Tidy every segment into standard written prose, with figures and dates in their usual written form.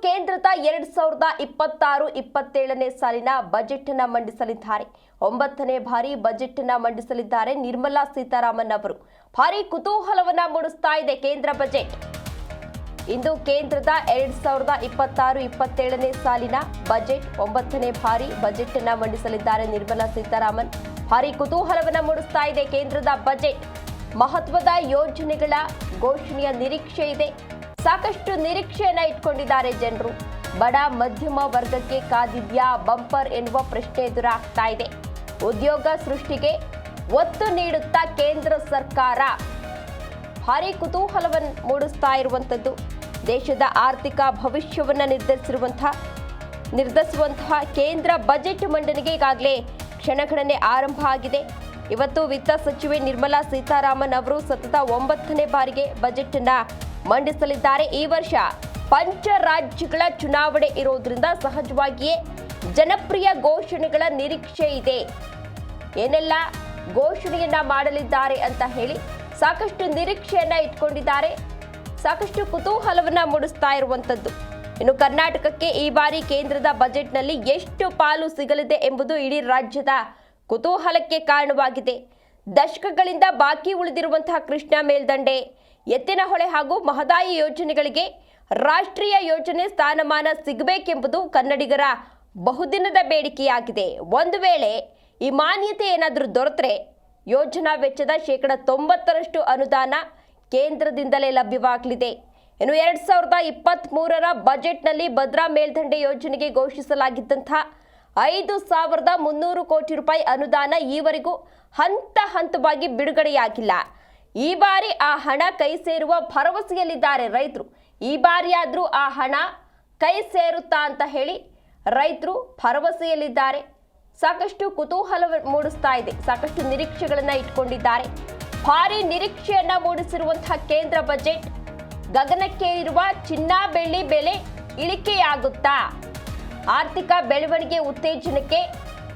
ಕೇಂದ್ರದ 2026-27ನೇ ಸಾಲಿನ ಬಜೆಟ್ ಅನ್ನು ಮಂಡಿಸಲಿದ್ದಾರೆ. 9ನೇ ಬಾರಿ ಬಜೆಟ್ ಅನ್ನು ಮಂಡಿಸಲಿದ್ದಾರೆ ನಿರ್ಮಲಾ ಸೀತಾರಾಮನ್ ಅವರು. ಭಾರಿ ಕುತೂಹಲವನ್ನ ಮೂಡಿಸ್ತಾ ಇದೆ ಕೇಂದ್ರ ಬಜೆಟ್. ಇಂದು ಕೇಂದ್ರದ 2026-27ನೇ ಸಾಲಿನ ಬಜೆಟ್ 9ನೇ ಬಾರಿ ಬಜೆಟ್ ಅನ್ನು ಮಂಡಿಸಲಿದ್ದಾರೆ ನಿರ್ಮಲಾ ಸೀತಾರಾಮನ್. ಭಾರಿ ಕುತೂಹಲವನ್ನ ಮೂಡಿಸ್ತಾ ಇದೆ ಕೇಂದ್ರದ ಬಜೆಟ್. ಮಹತ್ವದ ಯೋಜನೆಗಳ ಘೋಷಣೆಯ ನಿರೀಕ್ಷೆ ಇದೆ. ಸಾಕಷ್ಟು ನಿರೀಕ್ಷೆಯನ್ನ ಇಟ್ಕೊಂಡಿದ್ದಾರೆ ಜನರು. ಬಡ ಮಧ್ಯಮ ವರ್ಗಕ್ಕೆ ಕಾದಿದ್ಯಾ ಬಂಪರ್ ಎನ್ನುವ ಪ್ರಶ್ನೆ ಎದುರಾಗ್ತಾ ಇದೆ. ಉದ್ಯೋಗ ಸೃಷ್ಟಿಗೆ ಒತ್ತು ನೀಡುತ್ತಾ ಕೇಂದ್ರ ಸರ್ಕಾರ ಭಾರಿ ಕುತೂಹಲವನ್ನು ಮೂಡಿಸ್ತಾ ಇರುವಂಥದ್ದು. ದೇಶದ ಆರ್ಥಿಕ ಭವಿಷ್ಯವನ್ನು ನಿರ್ಧರಿಸುವಂತಹ ಕೇಂದ್ರ ಬಜೆಟ್ ಮಂಡನೆಗೆ ಈಗಾಗಲೇ ಕ್ಷಣಗಣನೆ ಆರಂಭ ಆಗಿದೆ. ಇವತ್ತು ವಿತ್ತ ಸಚಿವೆ ನಿರ್ಮಲಾ ಸೀತಾರಾಮನ್ ಅವರು ಸತತ 9ನೇ ಬಾರಿಗೆ ಬಜೆಟ್ ಅನ್ನ ಮಂಡಿಸಲಿದ್ದಾರೆ. ಈ ವರ್ಷ ಪಂಚ ರಾಜ್ಯಗಳ ಚುನಾವಣೆ ಇರೋದ್ರಿಂದ ಸಹಜವಾಗಿಯೇ ಜನಪ್ರಿಯ ಘೋಷಣೆಗಳ ನಿರೀಕ್ಷೆ ಇದೆ. ಏನೆಲ್ಲ ಘೋಷಣೆಯನ್ನ ಮಾಡಲಿದ್ದಾರೆ ಅಂತ ಹೇಳಿ ಸಾಕಷ್ಟು ನಿರೀಕ್ಷೆಯನ್ನ ಇಟ್ಕೊಂಡಿದ್ದಾರೆ. ಸಾಕಷ್ಟು ಕುತೂಹಲವನ್ನ ಮೂಡಿಸ್ತಾ ಇರುವಂತದ್ದು. ಇನ್ನು ಕರ್ನಾಟಕಕ್ಕೆ ಈ ಬಾರಿ ಕೇಂದ್ರದ ಬಜೆಟ್ನಲ್ಲಿ ಎಷ್ಟು ಪಾಲು ಸಿಗಲಿದೆ ಎಂಬುದು ಇಡೀ ರಾಜ್ಯದ ಕುತೂಹಲಕ್ಕೆ ಕಾರಣವಾಗಿದೆ. ದಶಕಗಳಿಂದ ಬಾಕಿ ಉಳಿದಿರುವಂತಹ ಕೃಷ್ಣಾ ಮೇಲ್ದಂಡೆ, ಎತ್ತಿನಹೊಳೆ ಹಾಗೂ ಮಹದಾಯಿ ಯೋಜನೆಗಳಿಗೆ ರಾಷ್ಟ್ರೀಯ ಯೋಜನೆ ಸ್ಥಾನಮಾನ ಸಿಗಬೇಕೆಂಬುದು ಕನ್ನಡಿಗರ ಬಹುದಿನದ ಬೇಡಿಕೆಯಾಗಿದೆ. ಒಂದು ವೇಳೆ ಈ ಮಾನ್ಯತೆ ಏನಾದರೂ ದೊರೆತರೆ ಯೋಜನಾ ವೆಚ್ಚದ 90% ಅನುದಾನ ಕೇಂದ್ರದಿಂದಲೇ ಲಭ್ಯವಾಗಲಿದೆ. ಇನ್ನು 2023ರ ಬಜೆಟ್ನಲ್ಲಿ ಭದ್ರಾ ಮೇಲ್ದಂಡೆ ಯೋಜನೆಗೆ ಘೋಷಿಸಲಾಗಿದ್ದಂತಹ 5,300 ಕೋಟಿ ರೂಪಾಯಿ ಅನುದಾನ ಈವರೆಗೂ ಹಂತ ಹಂತವಾಗಿ ಬಿಡುಗಡೆಯಾಗಿಲ್ಲ. ಈ ಬಾರಿ ಆ ಹಣ ಕೈ ಸೇರುವ ಭರವಸೆಯಲ್ಲಿದ್ದಾರೆ ರೈತರು. ಈ ಬಾರಿಯಾದರೂ ಆ ಹಣ ಕೈ ಸೇರುತ್ತಾ ಅಂತ ಹೇಳಿ ರೈತರು ಭರವಸೆಯಲ್ಲಿದ್ದಾರೆ. ಸಾಕಷ್ಟು ಕುತೂಹಲ ಮೂಡಿಸ್ತಾ ಇದೆ. ಸಾಕಷ್ಟು ನಿರೀಕ್ಷೆಗಳನ್ನ ಇಟ್ಕೊಂಡಿದ್ದಾರೆ. ಭಾರಿ ನಿರೀಕ್ಷೆಯನ್ನ ಮೂಡಿಸಿರುವಂತಹ ಕೇಂದ್ರ ಬಜೆಟ್. ಗಗನಕ್ಕೇರಿರುವ ಚಿನ್ನ ಬೆಳ್ಳಿ ಬೆಲೆ ಇಳಿಕೆಯಾಗುತ್ತಾ? ಆರ್ಥಿಕ ಬೆಳವಣಿಗೆ ಉತ್ತೇಜನಕ್ಕೆ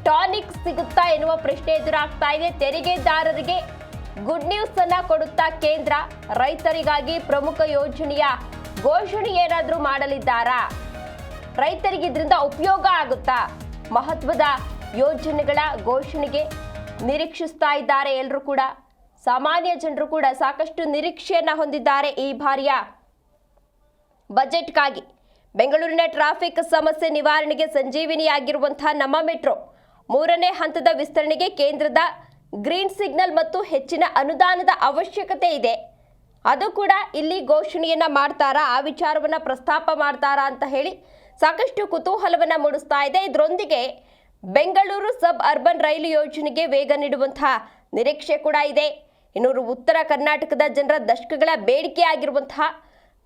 ಟಾನಿಕ್ ಸಿಗುತ್ತಾ ಎನ್ನುವ ಪ್ರಶ್ನೆ ಎದುರಾಗ್ತಾ ಇದೆ. ತೆರಿಗೆದಾರರಿಗೆ ಗುಡ್ ನ್ಯೂಸ್ ಅನ್ನ ಕೊಡುತ್ತಾ ಕೇಂದ್ರ? ರೈತರಿಗಾಗಿ ಪ್ರಮುಖ ಯೋಜನೆಯ ಘೋಷಣೆ ಏನಾದರೂ ಮಾಡಲಿದ್ದಾರಾ? ರೈತರಿಗೆ ಇದರಿಂದ ಉಪಯೋಗ ಆಗುತ್ತಾ? ಮಹತ್ವದ ಯೋಜನೆಗಳ ಘೋಷಣೆಗೆ ನಿರೀಕ್ಷಿಸ್ತಾ ಇದ್ದಾರೆ ಎಲ್ಲರೂ ಕೂಡ. ಸಾಮಾನ್ಯ ಜನರು ಕೂಡ ಸಾಕಷ್ಟು ನಿರೀಕ್ಷೆಯನ್ನ ಹೊಂದಿದ್ದಾರೆ ಈ ಬಾರಿಯ ಬಜೆಟ್ಗಾಗಿ. ಬೆಂಗಳೂರಿನ ಟ್ರಾಫಿಕ್ ಸಮಸ್ಯೆ ನಿವಾರಣೆಗೆ ಸಂಜೀವಿನಿಯಾಗಿರುವಂತಹ ನಮ್ಮ ಮೆಟ್ರೋ 3ನೇ ಹಂತದ ವಿಸ್ತರಣೆಗೆ ಕೇಂದ್ರದ ಗ್ರೀನ್ ಸಿಗ್ನಲ್ ಮತ್ತು ಹೆಚ್ಚಿನ ಅನುದಾನದ ಅವಶ್ಯಕತೆ ಇದೆ. ಅದು ಕೂಡ ಇಲ್ಲಿ ಘೋಷಣೆಯನ್ನ ಮಾಡ್ತಾರಾ, ಆ ವಿಚಾರವನ್ನ ಪ್ರಸ್ತಾಪ ಮಾಡ್ತಾರಾ ಅಂತ ಹೇಳಿ ಸಾಕಷ್ಟು ಕುತೂಹಲವನ್ನ ಮೂಡಿಸ್ತಾ ಇದೆ. ಇದರೊಂದಿಗೆ ಬೆಂಗಳೂರು ಸಬ್ ಅರ್ಬನ್ ರೈಲು ಯೋಜನೆಗೆ ವೇಗ ನೀಡುವಂತಹ ನಿರೀಕ್ಷೆ ಕೂಡ ಇದೆ. ಇನ್ನು ಉತ್ತರ ಕರ್ನಾಟಕದ ಜನರ ದಶಕಗಳ ಬೇಡಿಕೆಯಾಗಿರುವಂತಹ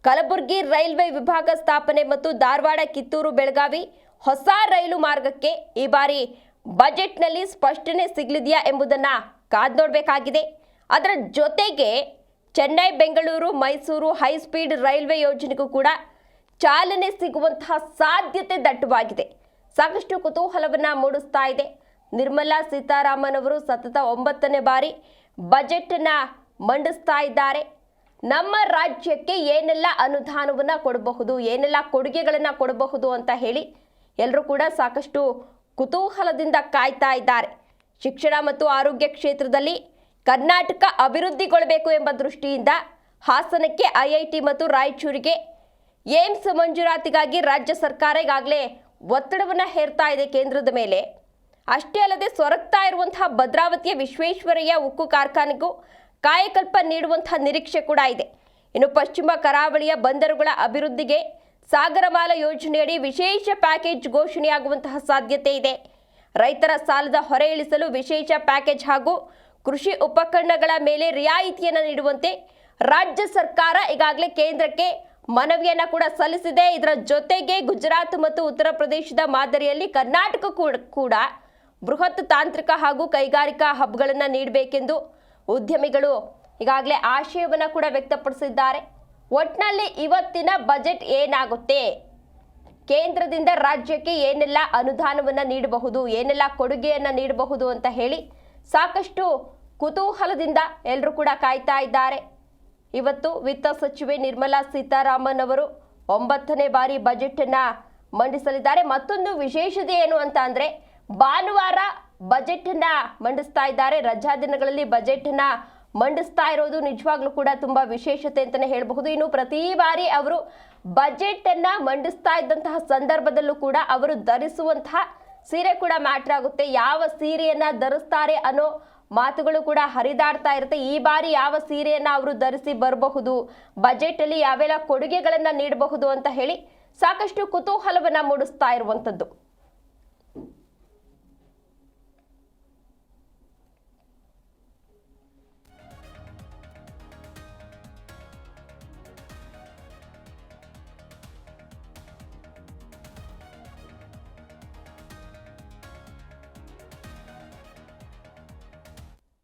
ಕಲಬುರಗಿ ರೈಲ್ವೆ ವಿಭಾಗ ಸ್ಥಾಪನೆ ಮತ್ತು ಧಾರವಾಡ ಕಿತ್ತೂರು ಬೆಳಗಾವಿ ಹೊಸ ರೈಲು ಮಾರ್ಗಕ್ಕೆ ಈ ಬಾರಿ ಬಜೆಟ್ನಲ್ಲಿ ಸ್ಪಷ್ಟನೆ ಸಿಗಲಿದೆಯಾ ಎಂಬುದನ್ನ ಕಾದು ನೋಡಬೇಕಾಗಿದೆ. ಅದರ ಜೊತೆಗೆ ಚೆನ್ನೈ ಬೆಂಗಳೂರು ಮೈಸೂರು ಹೈಸ್ಪೀಡ್ ರೈಲ್ವೆ ಯೋಜನೆಗೂ ಕೂಡ ಚಾಲನೆ ಸಿಗುವಂತಹ ಸಾಧ್ಯತೆ ದಟ್ಟವಾಗಿದೆ. ಸಾಕಷ್ಟು ಕುತೂಹಲವನ್ನ ಮೂಡಿಸ್ತಾ ಇದೆ. ನಿರ್ಮಲಾ ಸೀತಾರಾಮನ್ ಅವರು ಸತತ 9ನೇ ಬಾರಿ ಬಜೆಟ್ ಅನ್ನ ಮಂಡಿಸ್ತಾ ಇದ್ದಾರೆ. ನಮ್ಮ ರಾಜ್ಯಕ್ಕೆ ಏನೆಲ್ಲ ಅನುದಾನವನ್ನ ಕೊಡಬಹುದು, ಏನೆಲ್ಲ ಕೊಡುಗೆಗಳನ್ನ ಕೊಡಬಹುದು ಅಂತ ಹೇಳಿ ಎಲ್ಲರೂ ಕೂಡ ಸಾಕಷ್ಟು ಕುತೂಹಲದಿಂದ ಕಾಯ್ತಾ ಇದ್ದಾರೆ. ಶಿಕ್ಷಣ ಮತ್ತು ಆರೋಗ್ಯ ಕ್ಷೇತ್ರದಲ್ಲಿ ಕರ್ನಾಟಕ ಅಭಿವೃದ್ಧಿಗೊಳ್ಳಬೇಕು ಎಂಬ ದೃಷ್ಟಿಯಿಂದ ಹಾಸನಕ್ಕೆ IIT ಮತ್ತು ರಾಯಚೂರಿಗೆ ಏಮ್ಸ್ ಮಂಜೂರಾತಿಗಾಗಿ ರಾಜ್ಯ ಸರ್ಕಾರ ಈಗಾಗಲೇ ಒತ್ತಡವನ್ನು ಹೇರ್ತಾ ಇದೆ ಕೇಂದ್ರದ ಮೇಲೆ. ಅಷ್ಟೇ ಅಲ್ಲದೆ ಸೊರಗ್ತಾ ಇರುವಂತಹ ಭದ್ರಾವತಿಯ ವಿಶ್ವೇಶ್ವರಯ್ಯ ಉಕ್ಕು ಕಾರ್ಖಾನೆಗೂ ಕಾಯಕಲ್ಪ ನೀಡುವಂತಹ ನಿರೀಕ್ಷೆ ಕೂಡ ಇದೆ. ಇನ್ನು ಪಶ್ಚಿಮ ಕರಾವಳಿಯ ಬಂದರುಗಳ ಅಭಿವೃದ್ಧಿಗೆ ಸಾಗರಮಾಲಾ ಯೋಜನೆಯಡಿ ವಿಶೇಷ ಪ್ಯಾಕೇಜ್ ಘೋಷಣೆಯಾಗುವಂತಹ ಸಾಧ್ಯತೆ ಇದೆ. ರೈತರ ಸಾಲದ ಹೊರೆ ಇಳಿಸಲು ವಿಶೇಷ ಪ್ಯಾಕೇಜ್ ಹಾಗೂ ಕೃಷಿ ಉಪಕರಣಗಳ ಮೇಲೆ ರಿಯಾಯಿತಿಯನ್ನು ನೀಡುವಂತೆ ರಾಜ್ಯ ಸರ್ಕಾರ ಈಗಾಗಲೇ ಕೇಂದ್ರಕ್ಕೆ ಮನವಿಯನ್ನ ಕೂಡ ಸಲ್ಲಿಸಿದೆ. ಇದರ ಜೊತೆಗೆ ಗುಜರಾತ್ ಮತ್ತು ಉತ್ತರ ಪ್ರದೇಶದ ಮಾದರಿಯಲ್ಲಿ ಕರ್ನಾಟಕ ಕೂಡ ಬೃಹತ್ ತಾಂತ್ರಿಕ ಹಾಗೂ ಕೈಗಾರಿಕಾ ಹಬ್ಗಳನ್ನು ನೀಡಬೇಕೆಂದು ಉದ್ಯಮಿಗಳು ಈಗಾಗಲೇ ಆಶಯವನ್ನು ಕೂಡ ವ್ಯಕ್ತಪಡಿಸಿದ್ದಾರೆ. ಒಟ್ನಲ್ಲಿ ಇವತ್ತಿನ ಬಜೆಟ್ ಏನಾಗುತ್ತೆ, ಕೇಂದ್ರದಿಂದ ರಾಜ್ಯಕ್ಕೆ ಏನೆಲ್ಲ ಅನುದಾನವನ್ನು ನೀಡಬಹುದು, ಏನೆಲ್ಲ ಕೊಡುಗೆಯನ್ನು ನೀಡಬಹುದು ಅಂತ ಹೇಳಿ ಸಾಕಷ್ಟು ಕುತೂಹಲದಿಂದ ಎಲ್ಲರೂ ಕೂಡ ಕಾಯ್ತಾ ಇದ್ದಾರೆ. ಇವತ್ತು ವಿತ್ತ ಸಚಿವೆ ನಿರ್ಮಲಾ ಸೀತಾರಾಮನ್ ಅವರು 9ನೇ ಬಾರಿ ಬಜೆಟ್ ಅನ್ನ ಮಂಡಿಸಲಿದ್ದಾರೆ. ಮತ್ತೊಂದು ವಿಶೇಷತೆ ಏನು ಅಂತ ಅಂದ್ರೆ ಭಾನುವಾರ ಬಜೆಟ್ ಅನ್ನ ಮಂಡಿಸ್ತಾ ಇದ್ದಾರೆ. ರಜಾ ದಿನಗಳಲ್ಲಿ ಬಜೆಟ್ ಅನ್ನ ಮಂಡಿಸ್ತಾ ಇರೋದು ನಿಜವಾಗ್ಲೂ ಕೂಡ ತುಂಬಾ ವಿಶೇಷತೆ ಅಂತಾನೆ ಹೇಳಬಹುದು. ಇನ್ನು ಪ್ರತಿ ಬಾರಿ ಅವರು ಬಜೆಟ್ ಅನ್ನ ಮಂಡಿಸ್ತಾ ಇದ್ದಂತಹ ಸಂದರ್ಭದಲ್ಲೂ ಕೂಡ ಅವರು ಧರಿಸುವಂತಹ ಸೀರೆ ಕೂಡ ಮ್ಯಾಟರ್ ಆಗುತ್ತೆ. ಯಾವ ಸೀರೆಯನ್ನ ಧರಿಸ್ತಾರೆ ಅನ್ನೋ ಮಾತುಗಳು ಕೂಡ ಹರಿದಾಡ್ತಾ ಇರುತ್ತೆ. ಈ ಬಾರಿ ಯಾವ ಸೀರೆಯನ್ನ ಅವರು ಧರಿಸಿ ಬರಬಹುದು, ಬಜೆಟ್ ಅಲ್ಲಿ ಯಾವೆಲ್ಲ ಕೊಡುಗೆಗಳನ್ನ ನೀಡಬಹುದು ಅಂತ ಹೇಳಿ ಸಾಕಷ್ಟು ಕುತೂಹಲವನ್ನ ಮೂಡಿಸ್ತಾ ಇರುವಂತದ್ದು.